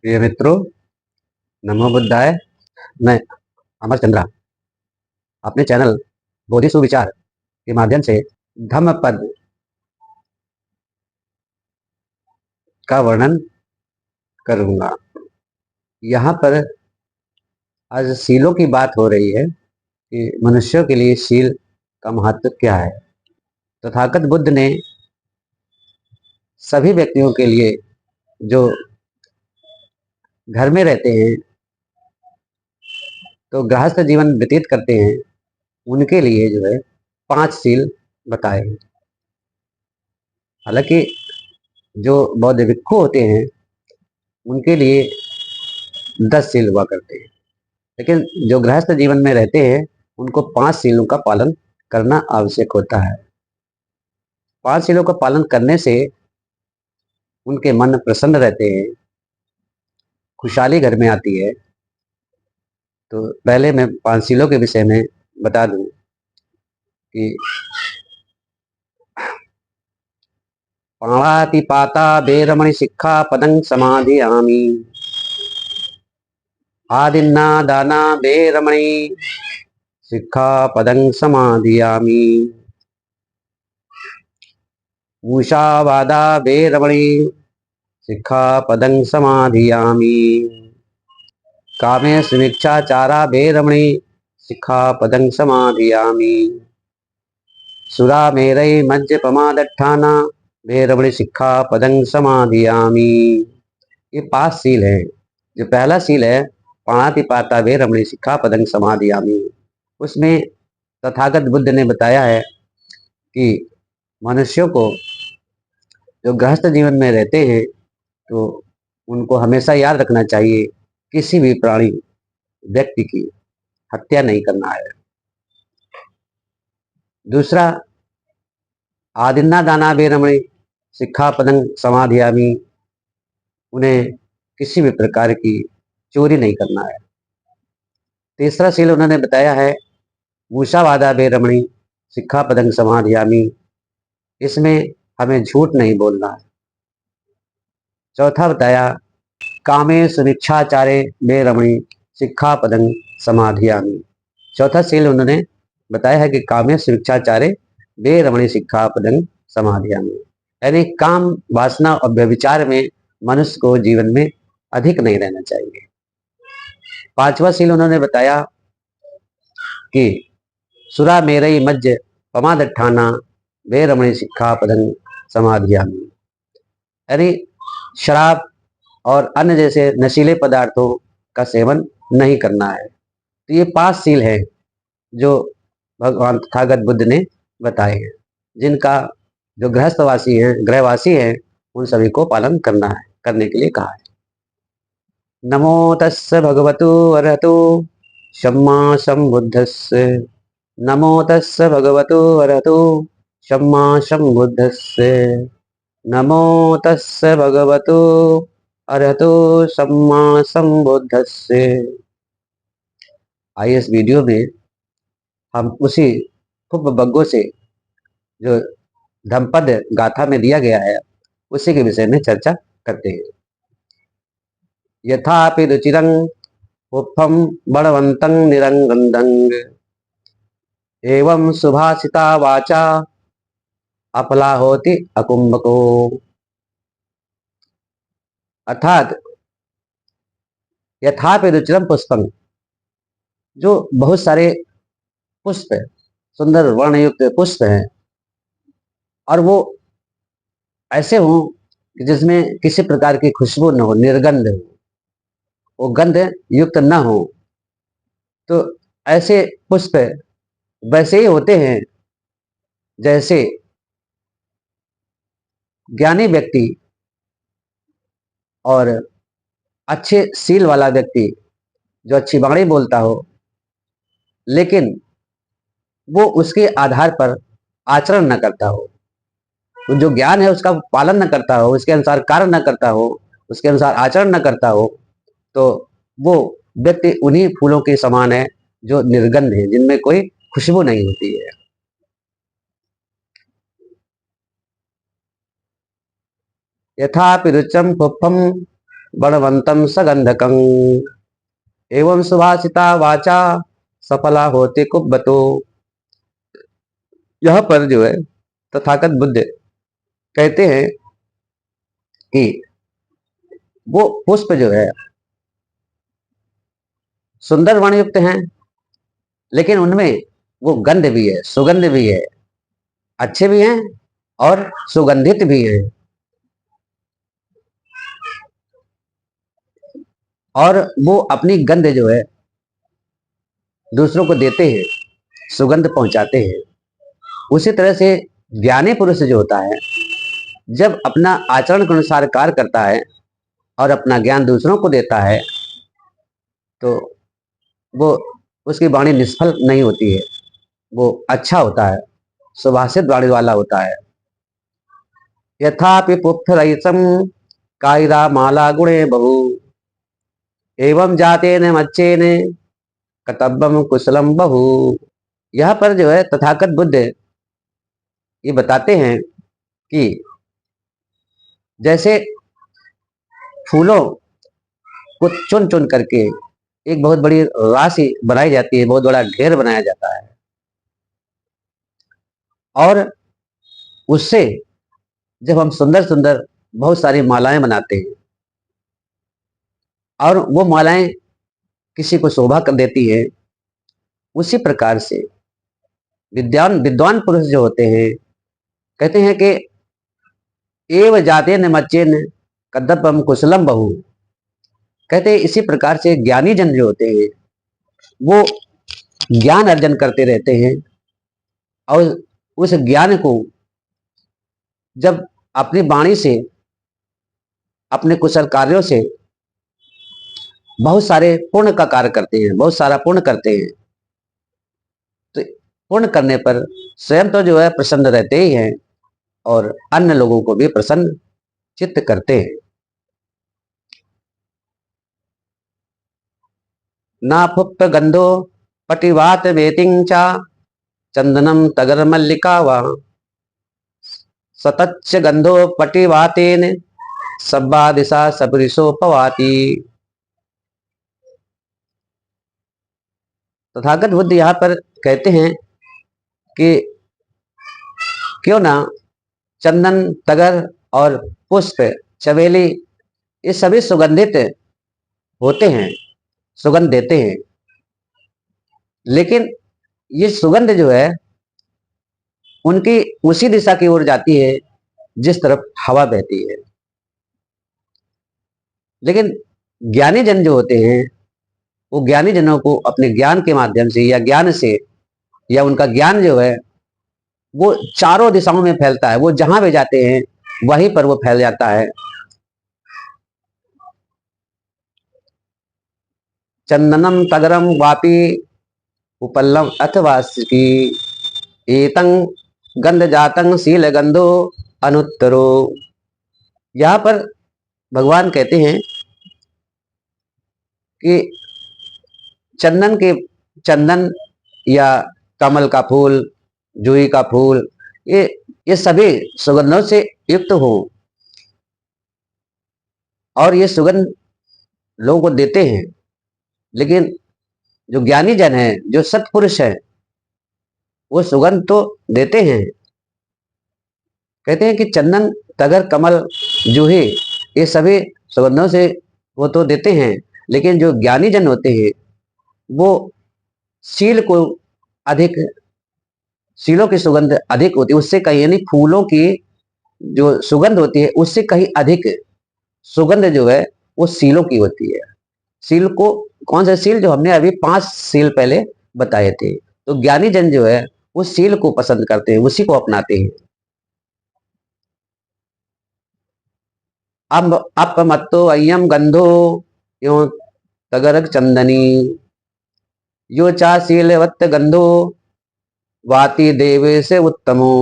प्रिय मित्रों, नमो बुद्धाय। मैं अमर चंद्रा अपने चैनल बोधि सुविचार के माध्यम से धम्म पद का वर्णन करूंगा। यहाँ पर आज शीलों की बात हो रही है कि मनुष्यों के लिए शील का महत्व क्या है। तथागत बुद्ध ने सभी व्यक्तियों के लिए जो घर में रहते हैं तो गृहस्थ जीवन व्यतीत करते हैं, उनके लिए जो है 5 शील बताए। हालांकि जो बौद्ध भिक्षु होते हैं उनके लिए 10 शील हुआ करते हैं, लेकिन जो गृहस्थ जीवन में रहते हैं उनको 5 शीलों का पालन करना आवश्यक होता है। 5 शीलों का पालन करने से उनके मन प्रसन्न रहते हैं, खुशहाली घर में आती है। तो पहले मैं 5 शीलों के विषय में बता दूं कि पाणातिपाता वेरमणि सिक्खापदं समाधियामि। आदिन्ना दाना वेरमणि सिक्खापदं समाधियामि। मूषावादा वेरमणि सिक्खापदं समाधियामि। कामेषु मिच्छाचारा वेरमणि सिक्खापदं समाधियामि। सुरामेरय मज्जपमादट्ठाना वेरमणि सिक्खापदं समाधियामि। ये 5 शील है। जो पहला शील है पाणातिपाता वेरमणि सिक्खापदं समाधियामि, उसमें तथागत बुद्ध ने बताया है कि मनुष्यों को जो गृहस्थ जीवन में रहते हैं तो उनको हमेशा याद रखना चाहिए किसी भी प्राणी व्यक्ति की हत्या नहीं करना है। दूसरा, आदिन्ना दाना वेरमणि सिक्खापदं समाधियामि, उन्हें किसी भी प्रकार की चोरी नहीं करना है। तीसरा शील उन्होंने बताया है मूषावादा वेरमणि सिक्खापदं समाधियामि, इसमें हमें झूठ नहीं बोलना है। चौथा बताया कामेषु मिच्छाचारे वेरमणि सिक्खापदं समाधियामि। चौथा शील उन्होंने बताया है कि कामेषु मिच्छाचारे वेरमणि सिक्खापदं समाधियामि, यानी काम वासना और व्यभिचार में मनुष्य को जीवन में अधिक नहीं रहना चाहिए। पांचवा शील उन्होंने बताया कि सुरा मेरई मज्ज पमादट्ठाना वेरमणि सिक्खापदं समाधियामि, यानी शराब और अन्य जैसे नशीले पदार्थों का सेवन नहीं करना है। तो ये 5 शील है जो भगवान तथागत बुद्ध ने बताए हैं, जिनका जो गृहस्थवासी हैं, गृहवासी हैं, उन सभी को पालन करना है, करने के लिए कहा है। नमो तस्स भगवतो अरहतो सम्मा सम्बुद्धस्स। नमो तस्स भगवतो अरहतो सम्मा सम्बुद्धस्स। नमो तस्स भगवतो अरहतो सम्मा सम्बुद्धस्स। आइए इस वीडियो में हम उसी खुब बग्गो से जो धम्मपद गाथा में दिया गया है उसी के विषय में चर्चा करते हैं। यथापि रुचिरं पुप्पं बलवन्तं निरंगंदंग एवं सुभाषिता वाचा अपला होति अकुंभको। अर्थात यथापि रुचिरं पुष्पं, जो बहुत सारे पुष्प है, सुंदर वर्णयुक्त पुष्प हैं, और वो ऐसे हों कि जिसमें किसी प्रकार की खुशबू न हो, निर्गंध हो, वो गंध युक्त न हो, तो ऐसे पुष्प वैसे ही होते हैं जैसे ज्ञानी व्यक्ति और अच्छे सील वाला व्यक्ति जो अच्छी वाणी बोलता हो, लेकिन वो उसके आधार पर आचरण न करता हो, जो ज्ञान है उसका पालन न करता हो, उसके अनुसार कार्य न करता हो, उसके अनुसार आचरण न करता हो, तो वो व्यक्ति उन्हीं फूलों के समान है जो निर्गंध है, जिनमें कोई खुशबू नहीं होती है। यथापि रुचम पुष्पम बणवंतम सगंधकं एवं सुभाषिता वाचा सफला होते कुब्बतो। यहाँ पर जो है तथागत बुद्ध कहते हैं कि वो पुष्प जो है सुंदर वर्णयुक्त हैं, लेकिन उनमें वो गंध भी है, सुगंध भी है, अच्छे भी हैं और सुगंधित भी हैं। और वो अपनी गंध जो है दूसरों को देते हैं, सुगंध पहुंचाते हैं। उसी तरह से ज्ञानी पुरुष जो होता है, जब अपना आचरण के अनुसार कार्य करता है और अपना ज्ञान दूसरों को देता है, तो वो उसकी वाणी निष्फल नहीं होती है, वो अच्छा होता है, सुभाषित वाणी वाला होता है। यथापि पुप्थरहितं कायिरा माला गुणे बहु एवं जातेन मच्चेन कर्तव्यम कुशलम बहु। यहाँ पर जो है तथागत बुद्ध ये बताते हैं कि जैसे फूलों को चुन चुन करके एक बहुत बड़ी राशि बनाई जाती है, बहुत बड़ा ढेर बनाया जाता है, और उससे जब हम सुंदर सुंदर बहुत सारी मालाएं बनाते हैं और वो मालाएं किसी को शोभा कर देती है, उसी प्रकार से विद्वान पुरुष जो होते हैं कहते हैं कि एव जाते न मच्चे न कदपम कुशलम बहु। कहते हैं इसी प्रकार से ज्ञानी जन जो होते हैं वो ज्ञान अर्जन करते रहते हैं, और उस ज्ञान को जब अपनी वाणी से, अपने कुशल कार्यों से बहुत सारे पुण्य का कार्य करते हैं, बहुत सारा पुण्य करते हैं, तो पुण्य करने पर स्वयं तो जो है प्रसन्न रहते ही हैं और अन्य लोगों को भी प्रसन्न चित्त करते हैं। नाफुप्त गंधो पटिवात वेतिंचा चंदनम तगर मल्लिका वा सतच्च गंधो पटिवातेन सब्बा दिशा सबरिशो पवाती। तथागत बुद्ध यहाँ पर कहते हैं कि क्यों ना चंदन, तगर और पुष्प, चमेली, ये सभी सुगंधित होते हैं, सुगंध देते हैं, लेकिन ये सुगंध जो है उनकी उसी दिशा की ओर जाती है जिस तरफ हवा बहती है। लेकिन ज्ञानी जन जो होते हैं वो ज्ञानी जनों को अपने ज्ञान के माध्यम से या ज्ञान से, या उनका ज्ञान जो है वो चारों दिशाओं में फैलता है, वो जहां भी जाते हैं वहीं पर वो फैल जाता है। चंदनम तगरम वापी उपल्लम अथवा की एतं गंध जातं शील गंधो अनुत्तरो। यहाँ पर भगवान कहते हैं कि चंदन या कमल का फूल, जूही का फूल, ये सभी सुगंधों से युक्त हो, और ये सुगंध लोगों को देते हैं। लेकिन जो ज्ञानी जन है, जो सत्पुरुष है, वो सुगंध तो देते हैं। कहते हैं कि चंदन, तगर, कमल, जूही, ये सभी सुगंधों से वो तो देते हैं, लेकिन जो ज्ञानी जन होते हैं वो सील को अधिक, सीलों की सुगंध अधिक होती है उससे कहीं, यानी फूलों की जो सुगंध होती है उससे कहीं अधिक सुगंध जो है वो सीलों की होती है। सील को, कौन सा सील, जो हमने अभी 5 सील पहले बताए थे। तो ज्ञानी जन जो है वो सील को पसंद करते हैं, उसी को अपनाते हैं। अब अपमत्तो अय्यम गंधो यो तगरक चंदनी यो चा शीलवत्त गंधो वाति देवे से उत्तमो।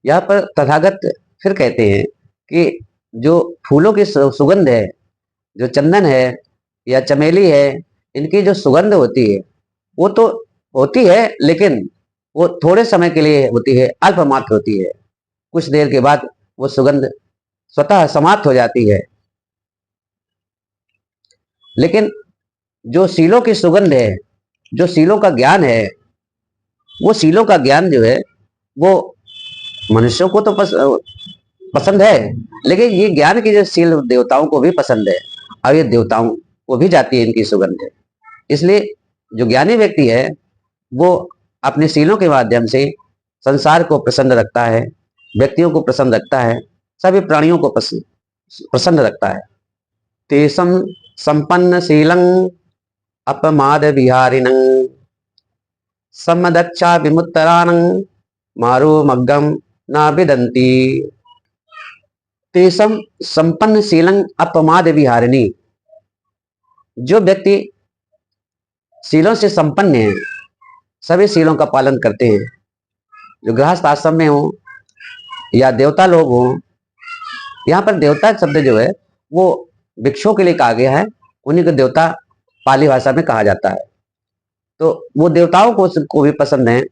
यहाँ पर तथागत फिर कहते हैं कि जो फूलों की सुगंध है, जो चंदन है या चमेली है, इनकी जो सुगंध होती है वो तो होती है, लेकिन वो थोड़े समय के लिए होती है, अल्प मात्र होती है। कुछ देर के बाद वो सुगंध स्वतः समाप्त हो जाती है। लेकिन जो सीलों की सुगंध है, जो सीलों का ज्ञान है, वो सीलों का ज्ञान जो है वो मनुष्यों को तो पसंद है, लेकिन ये ज्ञान की जो सील देवताओं को भी पसंद है, और ये देवताओं को भी जाती है इनकी सुगंध है। इसलिए जो ज्ञानी व्यक्ति है वो अपने सीलों के माध्यम से संसार को प्रसन्न रखता है, व्यक्तियों को प्रसन्न रखता है, सभी प्राणियों को प्रसन्न रखता है। तेसम संपन्न शीलं अपमाद विहारिणं समदक्षा विमुत्तराणं मारो मग्गम ना विदन्ति। तेसम संपन्न शीलं अपमाद विहारिणी, जो व्यक्ति शीलों से संपन्न है, सभी शीलों का पालन करते हैं, जो गृहस्थ आश्रम में हो या देवता लोग हो। यहाँ पर देवता शब्द जो है वो भिक्षुओं के लिए कहा गया है, उन्हीं को देवता पाली भाषा में कहा जाता है। तो वो देवताओं को भी पसंद है।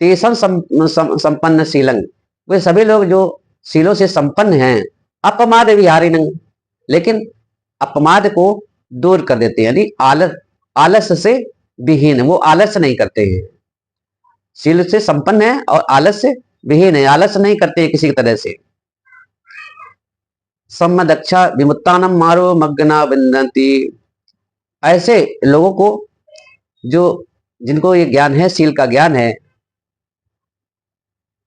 तेसम संपन्न शीलं, वे सभी लोग जो शीलों से संपन्न हैं, अपमाद विहारिणं, लेकिन अपमाद को दूर कर देते हैं, यानी आलस से विहीन, वो आलस नहीं करते हैं। शील से संपन्न है और आलस से विहीन है, आलस नहीं करते हैं किसी तरह से। सम्मदक्षा विमुत्तानम मारो मग्गना विन्दन्ति, ऐसे लोगों को जो जिनको ये ज्ञान है, शील का ज्ञान है,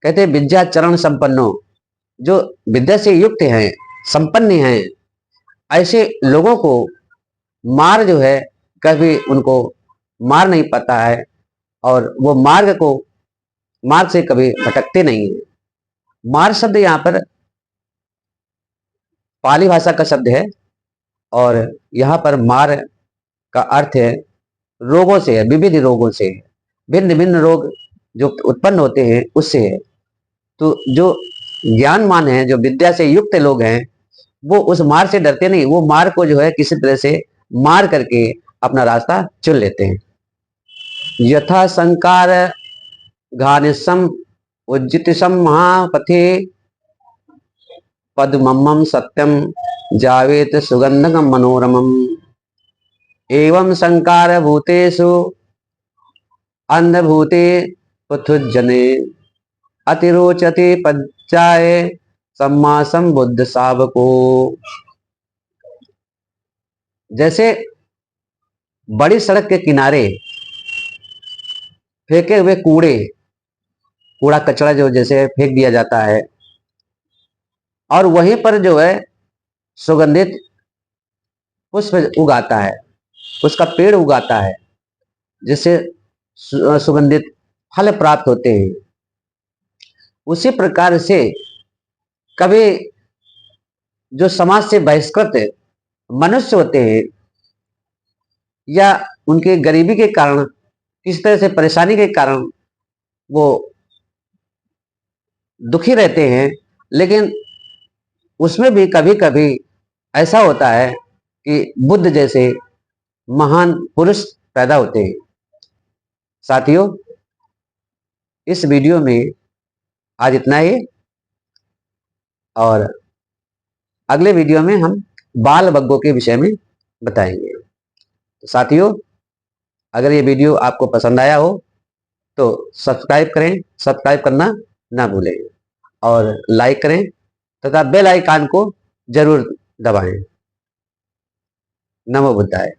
कहते हैं विद्या चरण संपन्नो, जो विद्या से युक्त हैं, संपन्न हैं, ऐसे लोगों को मार जो है कभी उनको मार नहीं पाता है, और वो मार्ग से कभी भटकते नहीं है। मार शब्द यहाँ पर पाली भाषा का शब्द है, और यहाँ पर मार का अर्थ है रोगों से है, विविध रोगों से है, भिन्न भिन्न रोग जो उत्पन्न होते हैं उससे है। तो जो ज्ञानमान है, जो विद्या से युक्त लोग हैं, वो उस मार से डरते नहीं, वो मार को जो है किसी तरह से मार करके अपना रास्ता चुन लेते हैं। यथा संकार घानिसम उज्जितिसम महापथे पद्मम सत्यम जावेत सुगंधकम मनोरमम एवं संकार भूतेषु अंधभूते पथुजने अतिरोचते पज्जाए सम्मासम बुद्ध सावको। जैसे बड़ी सड़क के किनारे फेंके हुए कूड़ा कचरा जो जैसे फेंक दिया जाता है, और वहीं पर जो है सुगंधित पुष्प उगाता है, उसका पेड़ उगाता है, जिससे सुगंधित फल प्राप्त होते हैं। उसी प्रकार से कभी जो समाज से बहिष्कृत मनुष्य होते हैं, या उनके गरीबी के कारण, किस तरह से परेशानी के कारण वो दुखी रहते हैं, लेकिन उसमें भी कभी कभी ऐसा होता है कि बुद्ध जैसे महान पुरुष पैदा होते हैं। साथियों, इस वीडियो में आज इतना ही, और अगले वीडियो में हम बाल बग्गों के विषय में बताएंगे। तो साथियों, अगर ये वीडियो आपको पसंद आया हो तो सब्सक्राइब करें, सब्सक्राइब करना ना भूलें, और लाइक करें तथा बेल आइकन को जरूर दबाएं। नमो बुद्धाय।